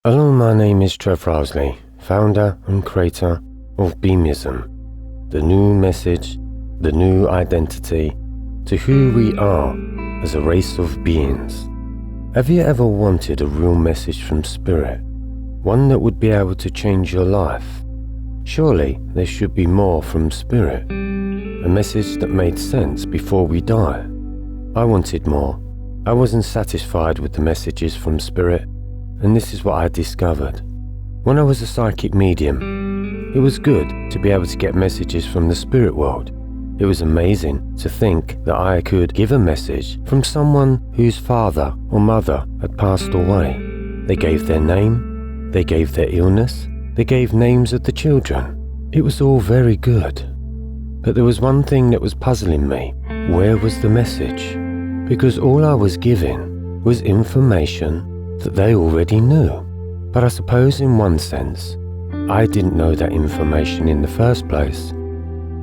Hello, my name is Trevor, founder and creator of beamism, the new message, the new identity to who we are as a race of beings. Have you ever wanted a real message from Spirit, one that would be able to change your life? Surely there should be more from Spirit, a message that made sense before we die. I wanted more. I wasn't satisfied with the messages from Spirit, and this is what I discovered. When I was a psychic medium, it was good to be able to get messages from the spirit world. It was amazing to think that I could give a message from someone whose father or mother had passed away. They gave their name, they gave their illness, they gave names of the children. It was all very good. But there was one thing that was puzzling me. Where was the message? Because all I was given was information that they already knew. But I suppose in one sense, I didn't know that information in the first place.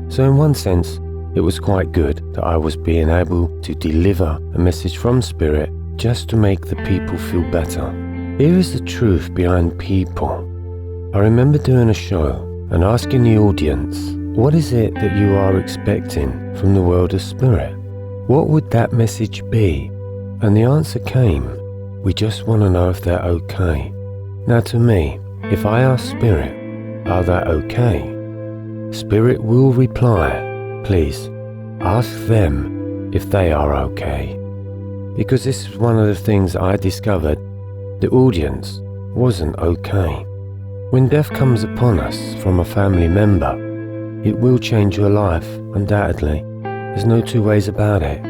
So in one sense, it was quite good that I was being able to deliver a message from Spirit just to make the people feel better. Here is the truth behind people. I remember doing a show and asking the audience, what is it that you are expecting from the world of Spirit? What would that message be? And the answer came, we just want to know if they're okay. Now to me, if I ask Spirit, are they okay? Spirit will reply, please ask them if they are okay. Because this is one of the things I discovered, the audience wasn't okay. When death comes upon us from a family member, it will change your life, undoubtedly. There's no two ways about it.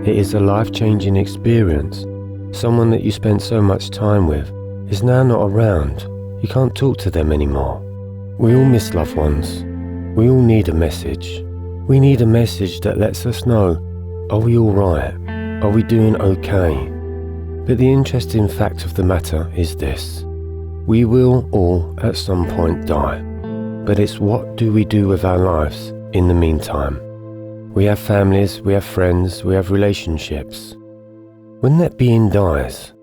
It is a life-changing experience. Someone that you spent so much time with is now not around. You can't talk to them anymore. We all miss loved ones. We all need a message. We need a message that lets us know, are we all right? Are we doing okay? But the interesting fact of the matter is this. We will all at some point die. But it's what do we do with our lives in the meantime? We have families, we have friends, we have relationships. When that being dies,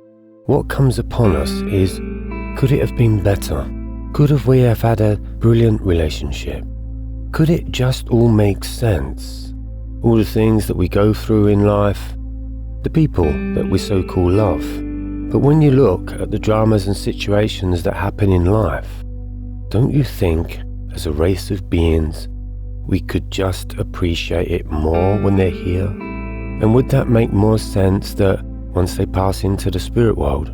what comes upon us is, could it have been better? Could we have had a brilliant relationship? Could it just all make sense? All the things that we go through in life, the people that we so-called love. But when you look at the dramas and situations that happen in life, don't you think, as a race of beings, we could just appreciate it more when they're here? And would that make more sense that once they pass into the spirit world,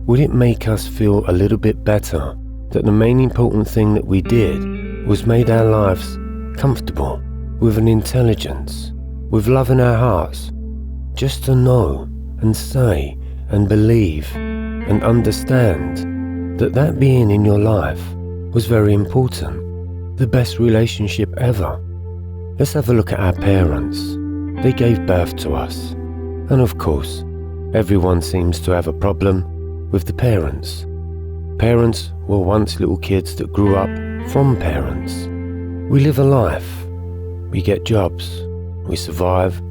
would it make us feel a little bit better that the main important thing that we did was made our lives comfortable, with an intelligence, with love in our hearts, just to know and say and believe and understand that that being in your life was very important, the best relationship ever. Let's have a look at our parents. They gave birth to us. And of course, everyone seems to have a problem with the parents. Parents were once little kids that grew up from parents. We live a life. We get jobs. We survive.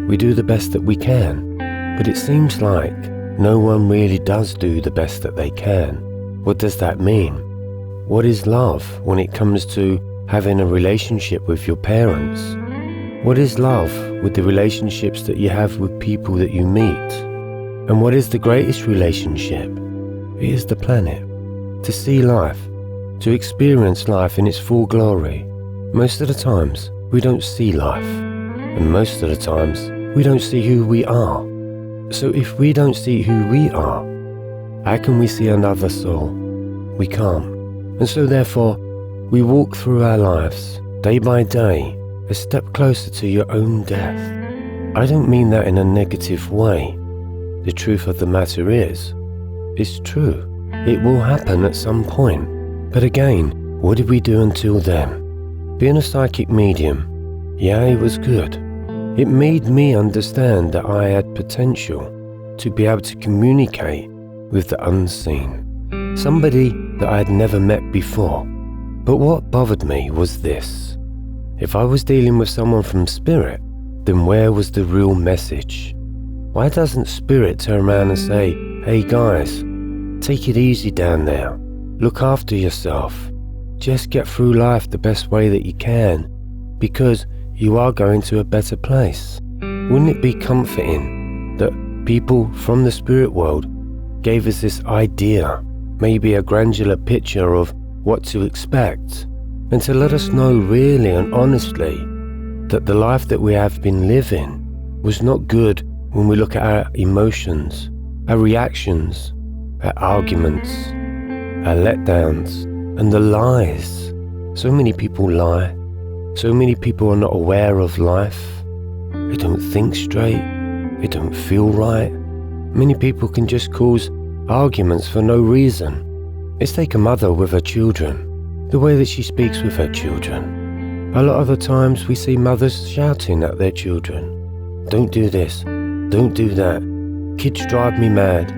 We do the best that we can. But it seems like no one really does do the best that they can. What does that mean? What is love when it comes to having a relationship with your parents? What is love with the relationships that you have with people that you meet? And what is the greatest relationship? It is the planet. To see life, to experience life in its full glory. Most of the times, we don't see life. And most of the times, we don't see who we are. So if we don't see who we are, how can we see another soul? We can't. And so therefore, we walk through our lives, day by day, a step closer to your own death. I don't mean that in a negative way. The truth of the matter is, it's true. It will happen at some point. But again, what did we do until then? Being a psychic medium, yeah, it was good. It made me understand that I had potential to be able to communicate with the unseen. Somebody that I had never met before. But what bothered me was this. If I was dealing with someone from Spirit, then where was the real message? Why doesn't Spirit turn around and say, hey guys, Take it easy down there. Look after yourself. Just get through life the best way that you can, because you are going to a better place. Wouldn't it be comforting that people from the spirit world gave us this idea, maybe a granular picture of what to expect, and to let us know really and honestly that the life that we have been living was not good when we look at our emotions, our reactions, our arguments, our letdowns, and the lies. So many people lie. So many people are not aware of life. They don't think straight. They don't feel right. Many people can just cause arguments for no reason. Let's take a mother with her children, the way that she speaks with her children. A lot of the times we see mothers shouting at their children. Don't do this, don't do that. Kids drive me mad.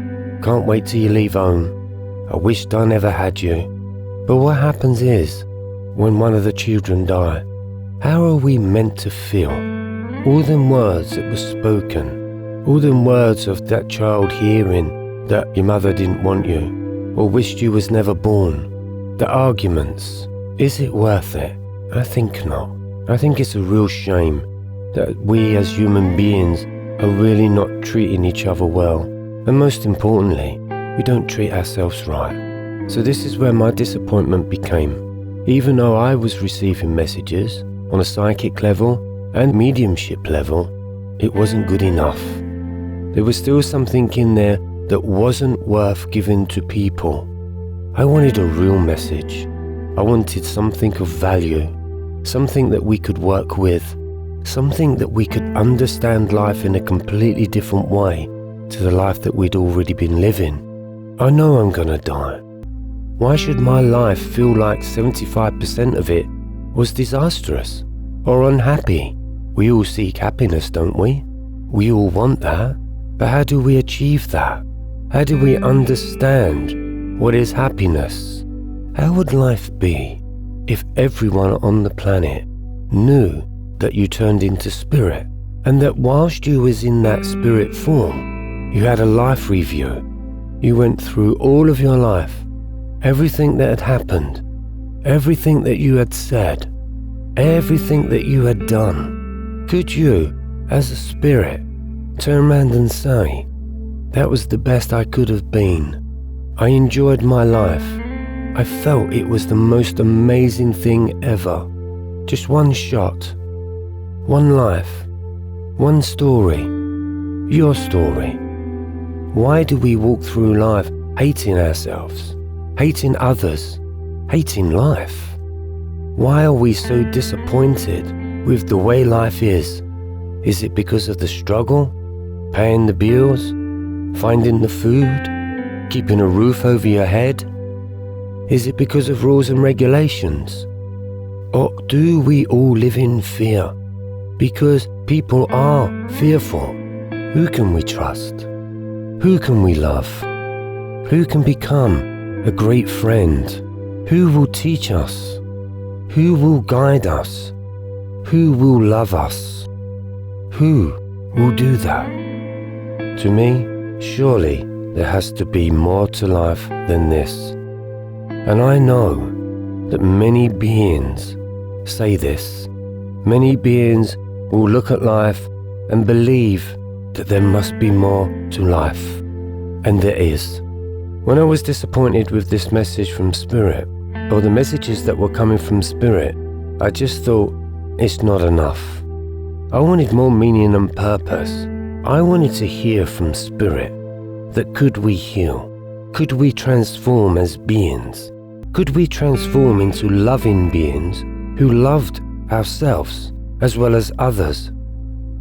Can't wait till you leave home. I wished I never had you. But what happens is, when one of the children die, how are we meant to feel? All them words that were spoken, all them words of that child hearing that your mother didn't want you, or wished you was never born, the arguments, is it worth it? I think not. I think it's a real shame that we as human beings are really not treating each other well, and most importantly, we don't treat ourselves right. So this is where my disappointment became. Even though I was receiving messages on a psychic level and mediumship level, it wasn't good enough. There was still something in there that wasn't worth giving to people. I wanted a real message. I wanted something of value, something that we could work with, something that we could understand life in a completely different way to the life that we'd already been living. I know I'm gonna die. Why should my life feel like 75% of it was disastrous or unhappy? We all seek happiness, don't we? We all want that. But how do we achieve that? How do we understand what is happiness? How would life be if everyone on the planet knew that you turned into spirit, and that whilst you was in that spirit form, you had a life review? You went through all of your life, everything that had happened, everything that you had said, everything that you had done. Could you, as a spirit, turn around and say, that was the best I could have been. I enjoyed my life. I felt it was the most amazing thing ever. Just one shot, one life, one story, your story. Why do we walk through life hating ourselves, hating others, hating life? Why are we so disappointed with the way life is? Is it because of the struggle, paying the bills, finding the food, keeping a roof over your head? Is it because of rules and regulations? Or do we all live in fear? Because people are fearful. Who can we trust? Who can we love? Who can become a great friend? Who will teach us? Who will guide us? Who will love us? Who will do that? To me, surely there has to be more to life than this. And I know that many beings say this. Many beings will look at life and believe that there must be more to life. And there is. When I was disappointed with this message from Spirit, or the messages that were coming from Spirit, I just thought, it's not enough. I wanted more meaning and purpose. I wanted to hear from Spirit that could we heal? Could we transform as beings? Could we transform into loving beings who loved ourselves as well as others?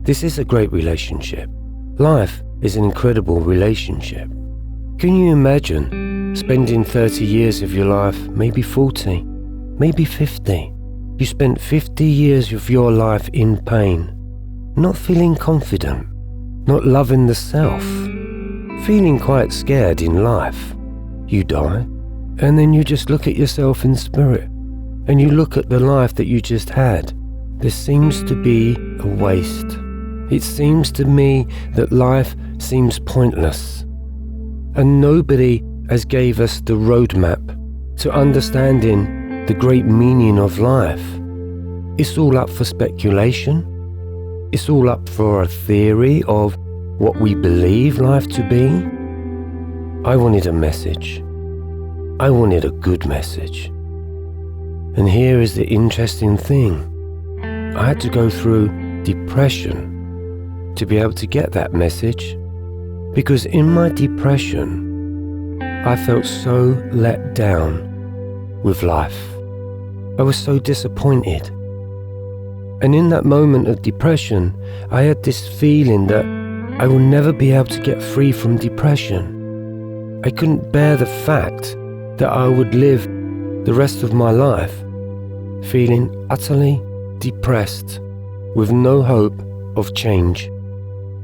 This is a great relationship. Life is an incredible relationship. Can you imagine spending 30 years of your life, maybe 40, maybe 50? You spent 50 years of your life in pain, not feeling confident, not loving the self, feeling quite scared in life. You die, and then you just look at yourself in spirit, and you look at the life that you just had. There seems to be a waste. It seems to me that life seems pointless, and nobody has gave us the roadmap to understanding the great meaning of life. It's all up for speculation. It's all up for a theory of what we believe life to be. I wanted a message. I wanted a good message. And here is the interesting thing. I had to go through depression to be able to get that message, because in my depression, I felt so let down with life. I was so disappointed. And in that moment of depression, I had this feeling that I will never be able to get free from depression. I couldn't bear the fact that I would live the rest of my life feeling utterly depressed with no hope of change.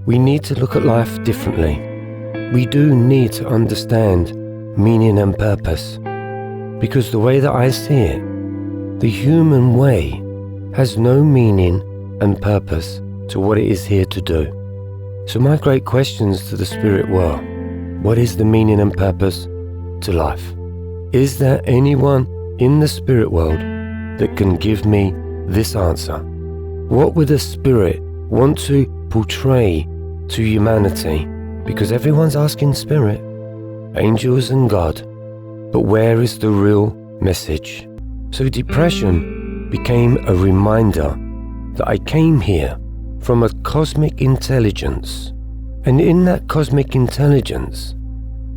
We need to look at life differently. We do need to understand meaning and purpose, because the way that I see it, the human way has no meaning and purpose to what it is here to do. So my great questions to the Spirit were, what is the meaning and purpose to life? Is there anyone in the spirit world that can give me this answer? What would the Spirit want to portray to humanity? Because everyone's asking Spirit, angels and God, but where is the real message? So depression became a reminder that I came here from a cosmic intelligence, and in that cosmic intelligence,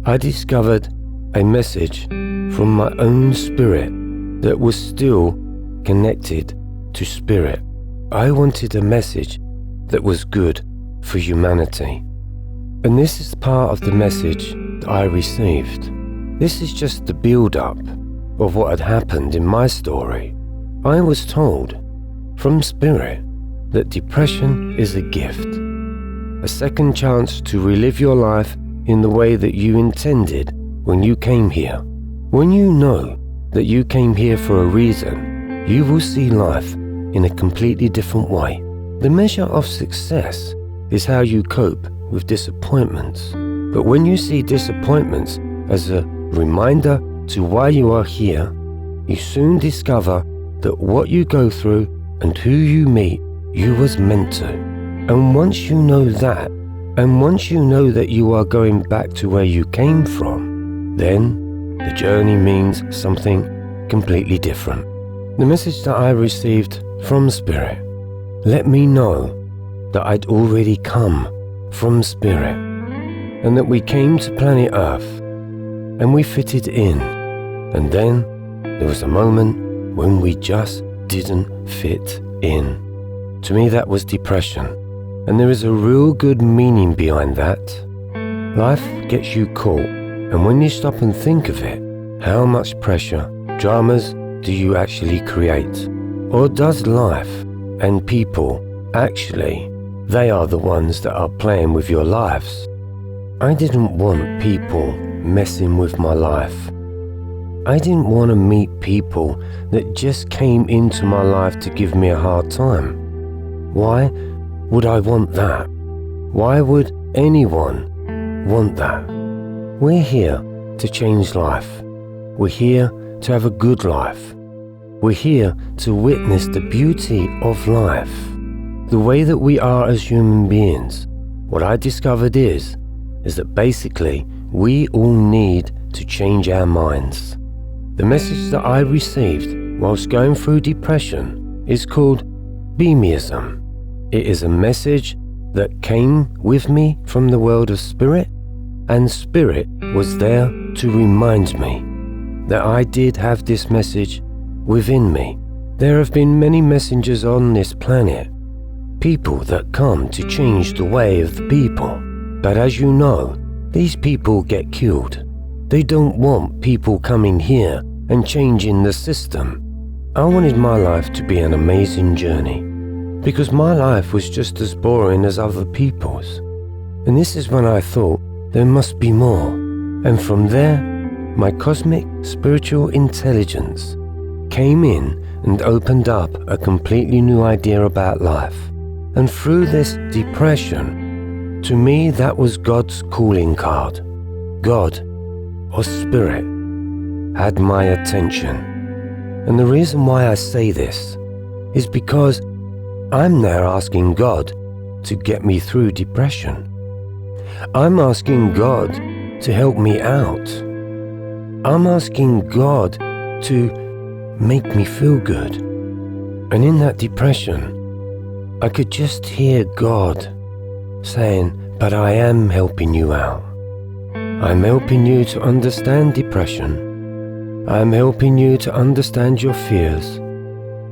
I discovered a message from my own spirit that was still connected to Spirit. I wanted a message that was good for humanity. And this is part of the message that I received. This is just the build-up of what had happened in my story. I was told from Spirit that depression is a gift, a second chance to relive your life in the way that you intended when you came here. When you know that you came here for a reason, you will see life in a completely different way. The measure of success is how you cope with disappointments. But when you see disappointments as a reminder to why you are here, you soon discover that what you go through and who you meet, you was meant to. And once you know that, and once you know that you are going back to where you came from, then the journey means something completely different. The message that I received from Spirit let me know that I'd already come from Spirit, and that we came to planet Earth and we fitted in, and then there was a moment when we just didn't fit in. To me, that was depression, and there is a real good meaning behind that. Life gets you caught, and when you stop and think of it, how much pressure, dramas do you actually create? Or does life and people actually, they are the ones that are playing with your lives? I didn't want people messing with my life. I didn't want to meet people that just came into my life to give me a hard time. Why would I want that? Why would anyone want that? We're here to change life. We're here to have a good life. We're here to witness the beauty of life. The way that we are as human beings. What I discovered is that basically we all need to change our minds. The message that I received whilst going through depression is called beamism. It is a message that came with me from the world of Spirit, and Spirit was there to remind me that I did have this message within me. There have been many messengers on this planet, people that come to change the way of the people. But as you know, these people get killed. They don't want people coming here and changing the system. I wanted my life to be an amazing journey, because my life was just as boring as other people's. And this is when I thought there must be more. And from there, my cosmic spiritual intelligence came in and opened up a completely new idea about life. And through this depression, to me that was God's calling card. God or spirit had my attention. And the reason why I say this is because I'm now asking God to get me through depression. I'm asking God to help me out. I'm asking God to make me feel good. And in that depression, I could just hear God saying, "But I am helping you out. I'm helping you to understand depression. I'm helping you to understand your fears.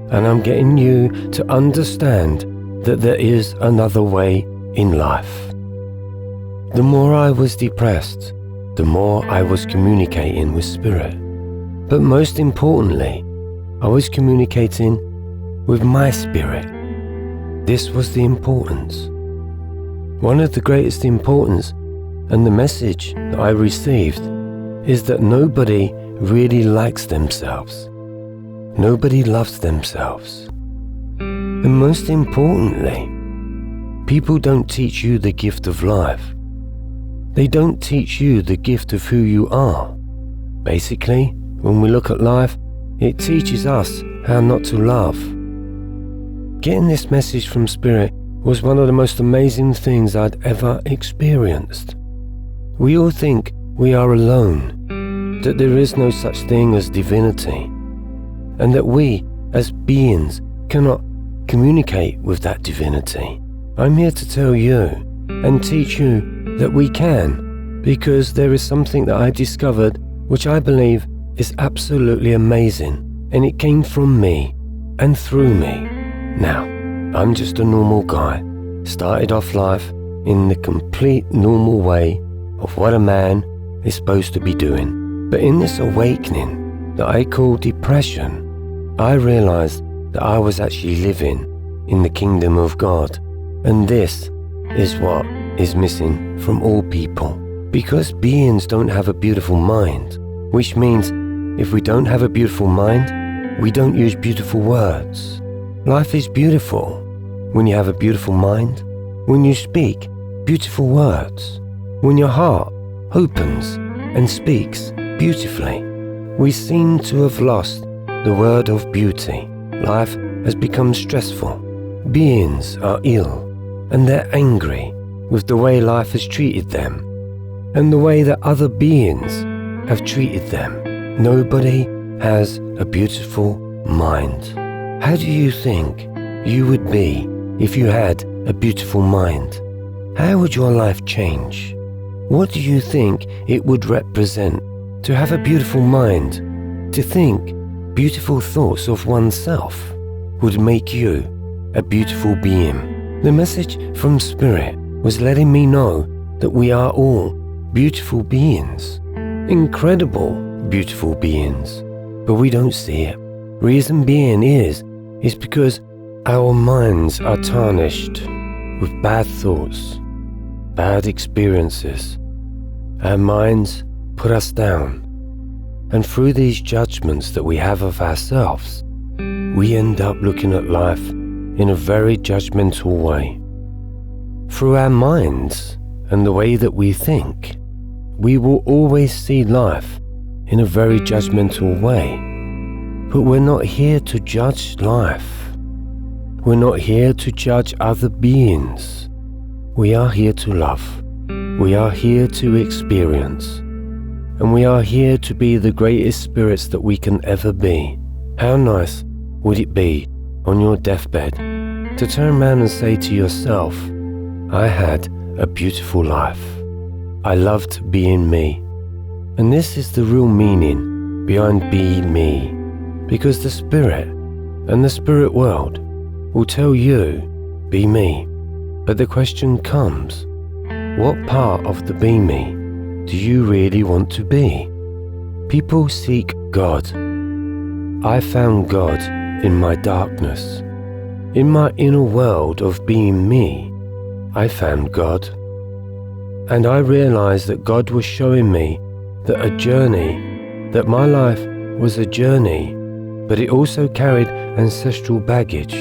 And I'm getting you to understand that there is another way in life." The more I was depressed, the more I was communicating with Spirit. But most importantly, I was communicating with my spirit. This was the importance. One of the greatest importance, and the message that I received, is that nobody really likes themselves. Nobody loves themselves. And most importantly, people don't teach you the gift of life. They don't teach you the gift of who you are. Basically, when we look at life, it teaches us how not to love. Getting this message from Spirit was one of the most amazing things I'd ever experienced. We all think we are alone, that there is no such thing as divinity, and that we, as beings, cannot communicate with that divinity. I'm here to tell you and teach you that we can, because there is something that I discovered which I believe is absolutely amazing, and it came from me and through me. Now, I'm just a normal guy, started off life in the complete normal way of what a man is supposed to be doing. But in this awakening that I call depression, I realized that I was actually living in the kingdom of God. And this is what is missing from all people. Because beings don't have a beautiful mind, which means if we don't have a beautiful mind, we don't use beautiful words. Life is beautiful when you have a beautiful mind, when you speak beautiful words, when your heart opens and speaks beautifully. We seem to have lost the word of beauty. Life has become stressful. Beings are ill, and they're angry with the way life has treated them and the way that other beings have treated them. Nobody has a beautiful mind. How do you think you would be if you had a beautiful mind? How would your life change? What do you think it would represent to have a beautiful mind? To think beautiful thoughts of oneself would make you a beautiful being. The message from Spirit was letting me know that we are all beautiful beings, incredible beautiful beings, but we don't see it. Reason being is because our minds are tarnished with bad thoughts, bad experiences. Our minds put us down, and through these judgments that we have of ourselves, we end up looking at life in a very judgmental way. Through our minds and the way that we think, we will always see life in a very judgmental way. But we're not here to judge life. We're not here to judge other beings. We are here to love. We are here to experience. And we are here to be the greatest spirits that we can ever be. How nice would it be on your deathbed to turn around and say to yourself, I had a beautiful life. I loved being me. And this is the real meaning behind be me. Because the spirit and the spirit world will tell you, be me. But the question comes, what part of the be me do you really want to be? People seek God. I found God in my darkness. In my inner world of being me, I found God. And I realized that God was showing me that that my life was a journey, but it also carried ancestral baggage,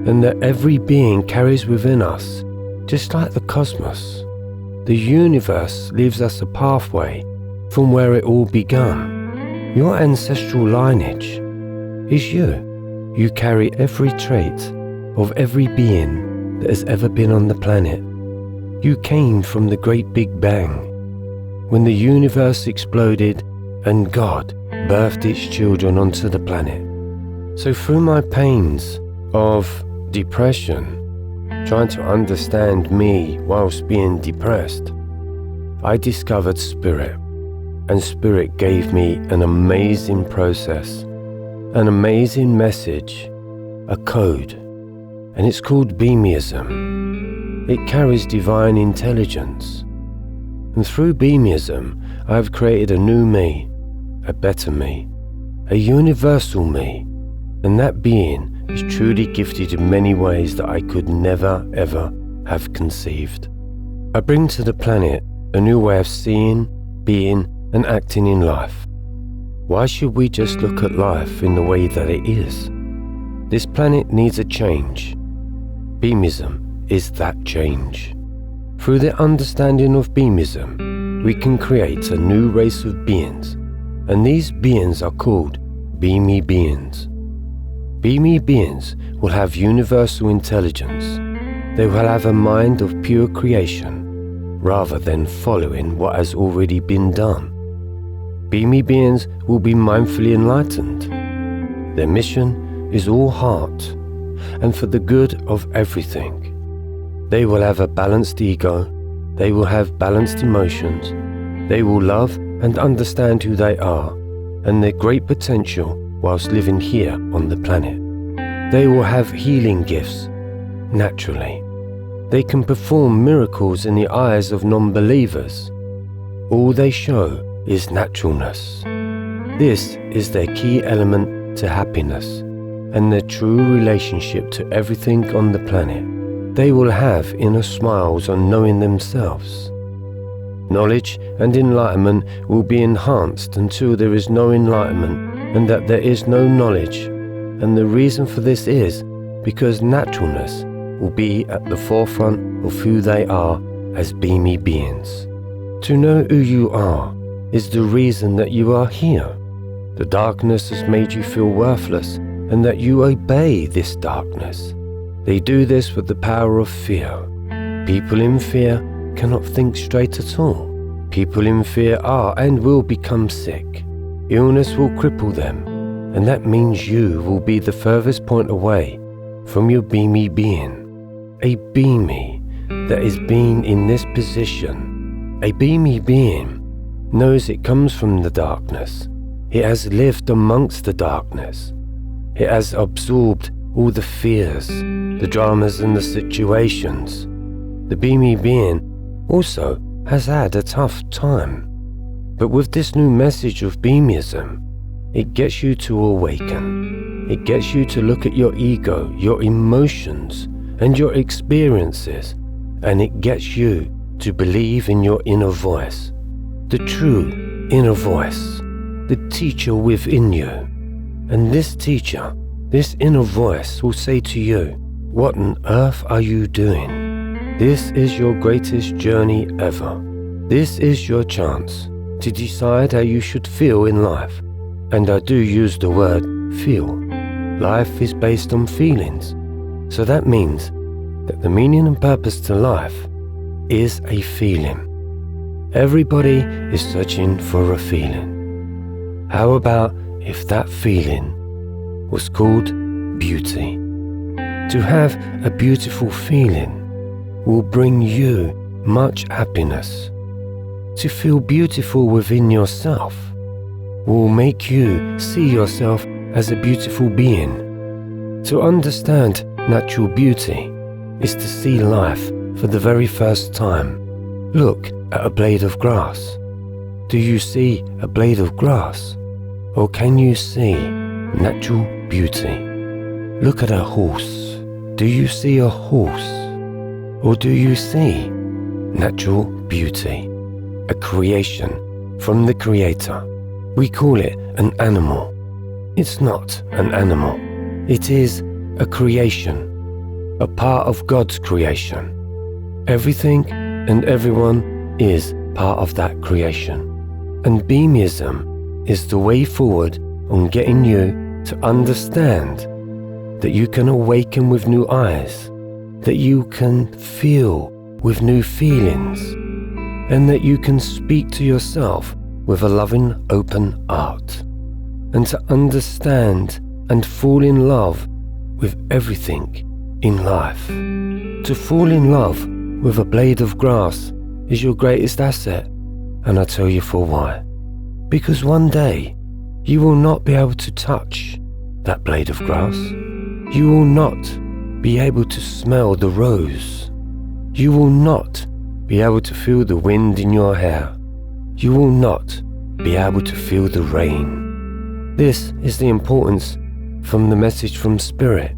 and that every being carries within us, just like the cosmos. The universe leaves us a pathway from where it all began. Your ancestral lineage is you. You carry every trait of every being that has ever been on the planet. You came from the great Big Bang, when the universe exploded and God birthed its children onto the planet. So through my pains of depression, trying to understand me whilst being depressed, I discovered Spirit, and Spirit gave me an amazing process, an amazing message, a code, and it's called beamism. It carries divine intelligence, and through beamism, I have created a new me, a better me, a universal me, and that being is truly gifted in many ways that I could never ever have conceived. I bring to the planet a new way of seeing, being, and acting in life. Why should we just look at life in the way that it is? This planet needs a change. Beamism is that change. Through the understanding of beamism, we can create a new race of beings, and these beings are called beamy beings. Beamy beings will have universal intelligence. They will have a mind of pure creation, rather than following what has already been done. Beamy beings will be mindfully enlightened. Their mission is all heart, and for the good of everything. They will have a balanced ego, they will have balanced emotions, they will love and understand who they are, and their great potential whilst living here on the planet. They will have healing gifts, naturally. They can perform miracles in the eyes of non-believers. All they show is naturalness. This is their key element to happiness and their true relationship to everything on the planet. They will have inner smiles on knowing themselves. Knowledge and enlightenment will be enhanced until there is no enlightenment and that there is no knowledge, and the reason for this is because naturalness will be at the forefront of who they are as beamy beings. To know who you are is the reason that you are here. The darkness has made you feel worthless, and that you obey this darkness. They do this with the power of fear. People in fear cannot think straight at all. People in fear are and will become sick. Illness will cripple them, and that means you will be the furthest point away from your beamy being. A beamy that is being in this position, a beamy being, knows it comes from the darkness. It has lived amongst the darkness. It has absorbed all the fears, the dramas and the situations. The beamy being also has had a tough time. But with this new message of beamism, it gets you to awaken. It gets you to look at your ego, your emotions, and your experiences, and it gets you to believe in your inner voice, the true inner voice, the teacher within you. And this teacher, this inner voice will say to you, what on earth are you doing? This is your greatest journey ever. This is your chance to decide how you should feel in life. And I do use the word feel. Life is based on feelings. So that means that the meaning and purpose to life is a feeling. Everybody is searching for a feeling. How about if that feeling was called beauty? To have a beautiful feeling will bring you much happiness. To feel beautiful within yourself will make you see yourself as a beautiful being. To understand natural beauty is to see life for the very first time. Look at a blade of grass. Do you see a blade of grass? Or can you see natural beauty? Look at a horse. Do you see a horse? Or do you see natural beauty? A creation from the Creator. We call it an animal. It's not an animal. It is a creation, a part of God's creation. Everything and everyone is part of that creation. And beamism is the way forward on getting you to understand that you can awaken with new eyes, that you can feel with new feelings, and that you can speak to yourself with a loving, open heart, and to understand and fall in love with everything in life. To fall in love with a blade of grass is your greatest asset, and I tell you for why. Because one day you will not be able to touch that blade of grass. You will not be able to smell the rose. You will not be able to feel the wind in your hair. You will not be able to feel the rain. This is the importance from the message from Spirit.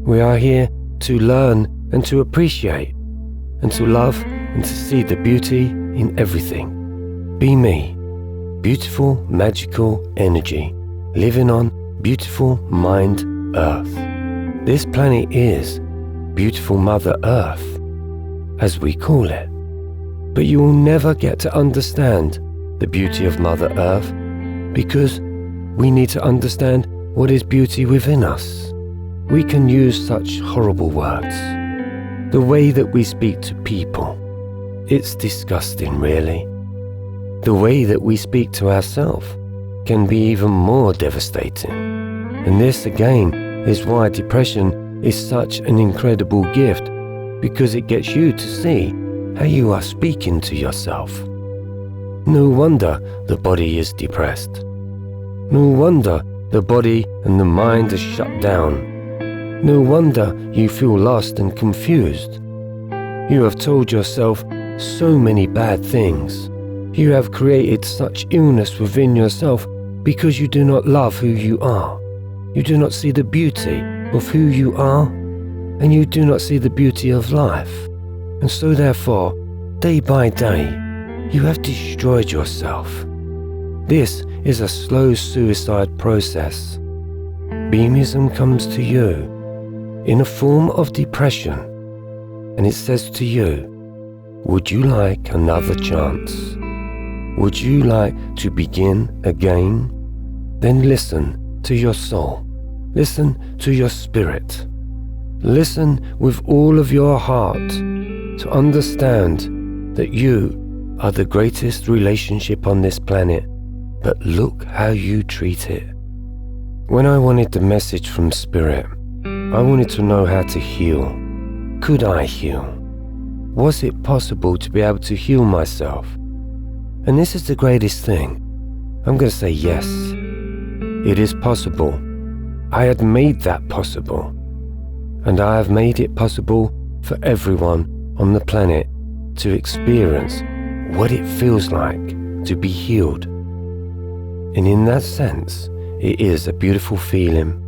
We are here to learn and to appreciate and to love and to see the beauty in everything. Be me, beautiful, magical energy, living on beautiful mind Earth. This planet is beautiful Mother Earth, as we call it. But you will never get to understand the beauty of Mother Earth because we need to understand what is beauty within us. We can use such horrible words. The way that we speak to people, it's disgusting, really. The way that we speak to ourselves can be even more devastating. And this, again, is why depression is such an incredible gift, because it gets you to see how you are speaking to yourself. No wonder the body is depressed. No wonder the body and the mind are shut down. No wonder you feel lost and confused. You have told yourself so many bad things. You have created such illness within yourself because you do not love who you are. You do not see the beauty of who you are, and you do not see the beauty of life. And so therefore, day by day, you have destroyed yourself. This is a slow suicide process. Beamism comes to you in a form of depression, and it says to you, would you like another chance? Would you like to begin again? Then listen to your soul. Listen to your spirit. Listen with all of your heart to understand that you are the greatest relationship on this planet, but look how you treat it. When I wanted the message from Spirit, I wanted to know how to heal. Could I heal? Was it possible to be able to heal myself? And this is the greatest thing. I'm going to say yes. It is possible. I had made that possible. And I have made it possible for everyone on the planet to experience what it feels like to be healed. And in that sense, it is a beautiful feeling.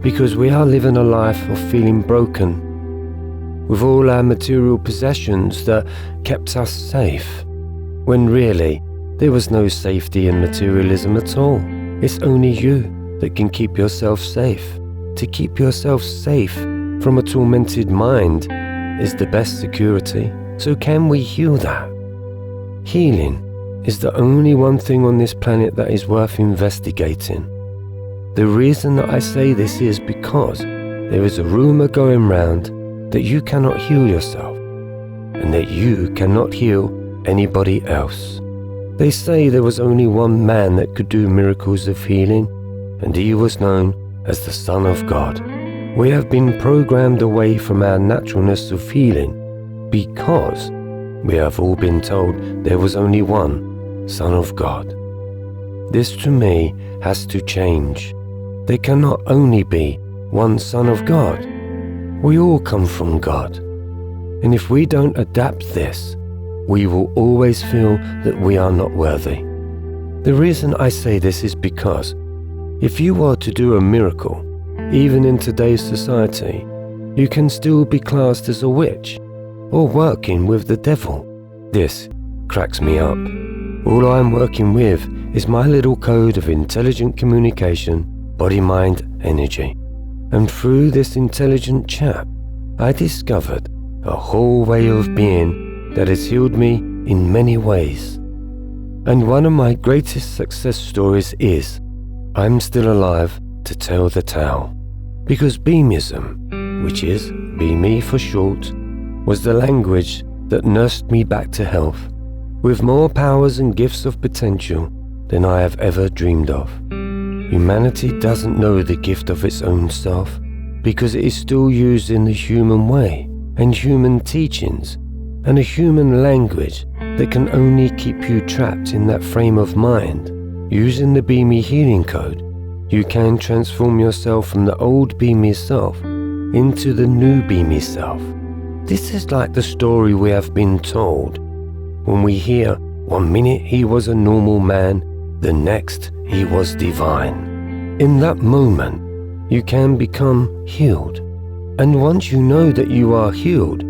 Because we are living a life of feeling broken, with all our material possessions that kept us safe, when really there was no safety in materialism at all. It's only you that can keep yourself safe. To keep yourself safe from a tormented mind is the best security. So can we heal that? Healing is the only one thing on this planet that is worth investigating. The reason that I say this is because there is a rumor going round that you cannot heal yourself and that you cannot heal anybody else. They say there was only one man that could do miracles of healing, and he was known as the Son of God. We have been programmed away from our naturalness of healing because we have all been told there was only one Son of God. This to me has to change. There cannot only be one Son of God. We all come from God. And if we don't adapt this, we will always feel that we are not worthy. The reason I say this is because if you were to do a miracle, even in today's society, you can still be classed as a witch or working with the devil. This cracks me up. All I'm working with is my little code of intelligent communication, body-mind energy. And through this intelligent chat, I discovered a whole way of being that has healed me in many ways. And one of my greatest success stories is I'm still alive to tell the tale. Because beamism, which is Be Me for short, was the language that nursed me back to health, with more powers and gifts of potential than I have ever dreamed of. Humanity doesn't know the gift of its own self because it is still used in the human way and human teachings and a human language that can only keep you trapped in that frame of mind. Using the Be Me healing code, you can transform yourself from the old Be Me self into the new Be Me self. This is like the story we have been told when we hear 1 minute he was a normal man, the next he was divine. In that moment, you can become healed. And once you know that you are healed,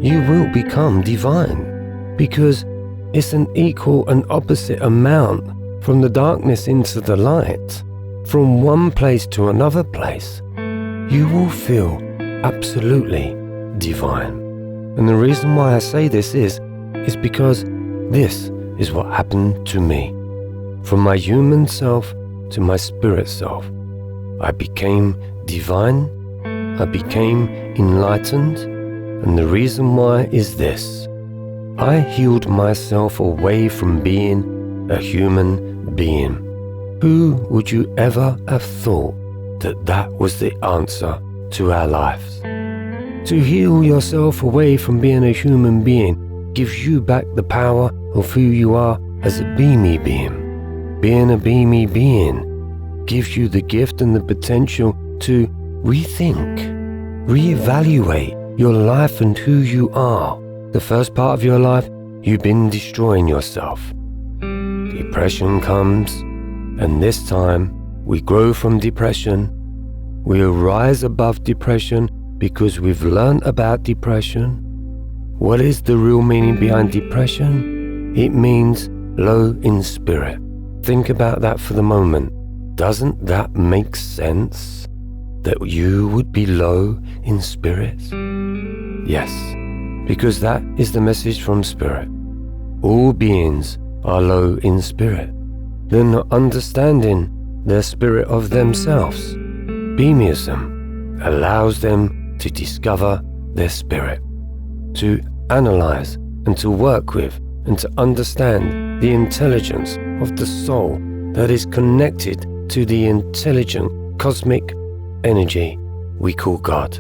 you will become divine, because it's an equal and opposite amount from the darkness into the light, from one place to another place. You will feel absolutely divine. And the reason why I say this is because this is what happened to me. From my human self to my spirit self, I became divine, I became enlightened, and the reason why is this. I healed myself away from being a human being. Who would you ever have thought that that was the answer to our lives? To heal yourself away from being a human being gives you back the power of who you are as a Be Me being. Being a Be Me being gives you the gift and the potential to rethink, reevaluate your life and who you are. The first part of your life, you've been destroying yourself. Depression comes, and this time we grow from depression. We rise above depression because we've learned about depression. What is the real meaning behind depression? It means low in spirit. Think about that for the moment. Doesn't that make sense? That you would be low in spirit? Yes, because that is the message from spirit. All beings are low in spirit. They're not understanding their spirit of themselves. Beamism allows them to discover their spirit, to analyze and to work with and to understand the intelligence of the soul that is connected to the intelligent cosmic energy we call God.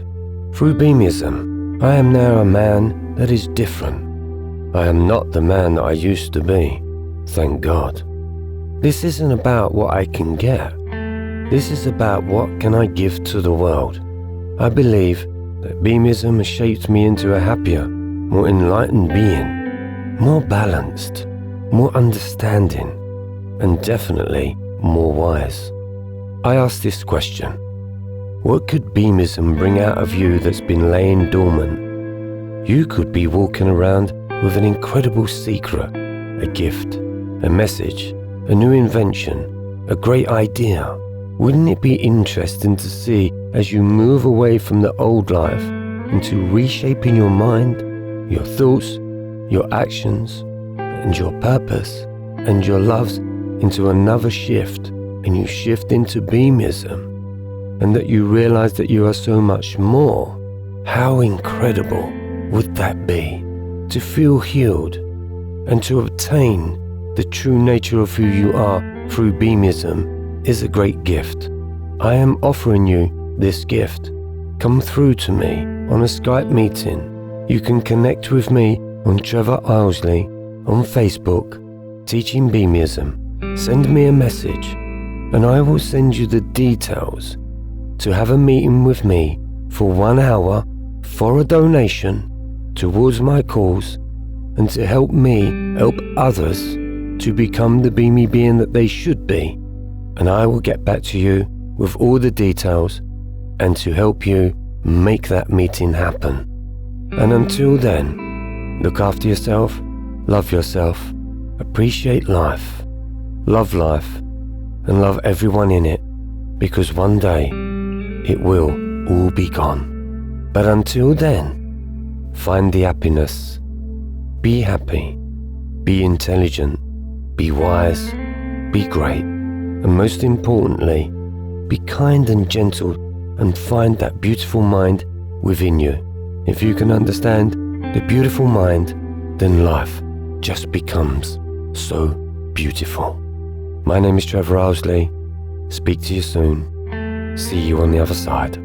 Through beamism, I am now a man that is different. I am not the man that I used to be, thank God. This isn't about what I can get. This is about what can I give to the world. I believe that beamism has shaped me into a happier, more enlightened being, more balanced, more understanding, and definitely more wise. I ask this question: what could beamism bring out of you that's been laying dormant? You could be walking around with an incredible secret, a gift, a message, a new invention, a great idea. Wouldn't it be interesting to see as you move away from the old life into reshaping your mind, your thoughts, your actions, and your purpose, and your loves into another shift, and you shift into beamism, and that you realize that you are so much more? How incredible would that be? To feel healed and to obtain the true nature of who you are through beamism is a great gift. I am offering you this gift. Come through to me on a Skype meeting. You can connect with me on Trevor Ilesley on Facebook, Teaching Beamism. Send me a message and I will send you the details to have a meeting with me for 1 hour for a donation towards my cause and to help me help others to become the Be Me being that they should be. And I will get back to you with all the details and to help you make that meeting happen. And until then, look after yourself, love yourself, appreciate life, and love everyone in it, because one day it will all be gone. But until then, find the happiness, be happy, be intelligent, be wise, be great, and most importantly, be kind and gentle and find that beautiful mind within you. If you can understand the beautiful mind, then life just becomes so beautiful. My name is Trevor Owsley. Speak to you soon. See you on the other side.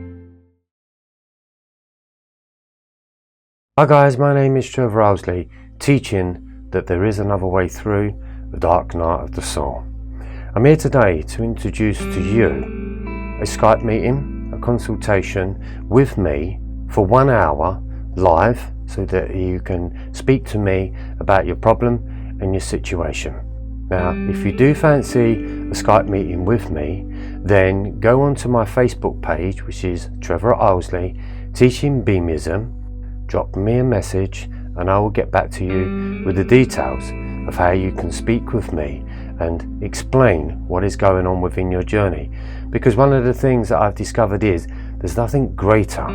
Hi guys, my name is Trevor Owsley, teaching that there is another way through the dark night of the soul. I'm here today to introduce to you a Skype meeting, a consultation with me for 1 hour live, so that you can speak to me about your problem and your situation. Now, if you do fancy a Skype meeting with me, then go onto my Facebook page, which is Trevor Owsley, Teaching Beamism. Drop me a message and I will get back to you with the details of how you can speak with me and explain what is going on within your journey. Because one of the things that I've discovered is there's nothing greater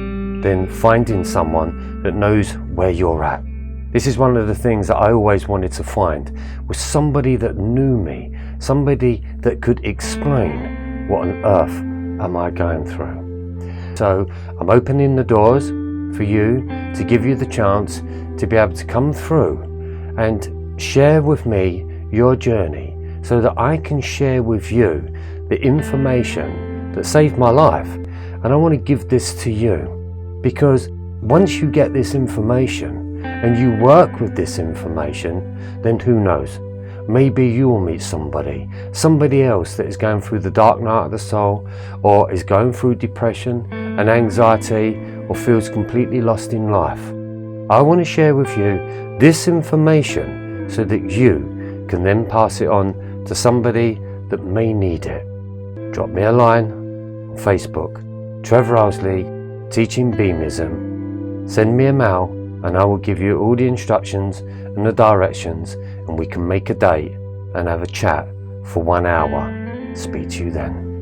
than finding someone that knows where you're at. This is one of the things that I always wanted to find, was somebody that knew me, somebody that could explain what on earth am I going through. So I'm opening the doors for you, to give you the chance to be able to come through and share with me your journey, so that I can share with you the information that saved my life. And I want to give this to you, because once you get this information and you work with this information, then who knows, maybe you will meet somebody else that is going through the dark night of the soul, or is going through depression and anxiety, or feels completely lost in life. I want to share with you this information so that you can then pass it on to somebody that may need it. Drop me a line on Facebook, Trevor Owsley, Teaching Beamism. Send me a mail and I will give you all the instructions and the directions, and we can make a date and have a chat for 1 hour. Speak to you then.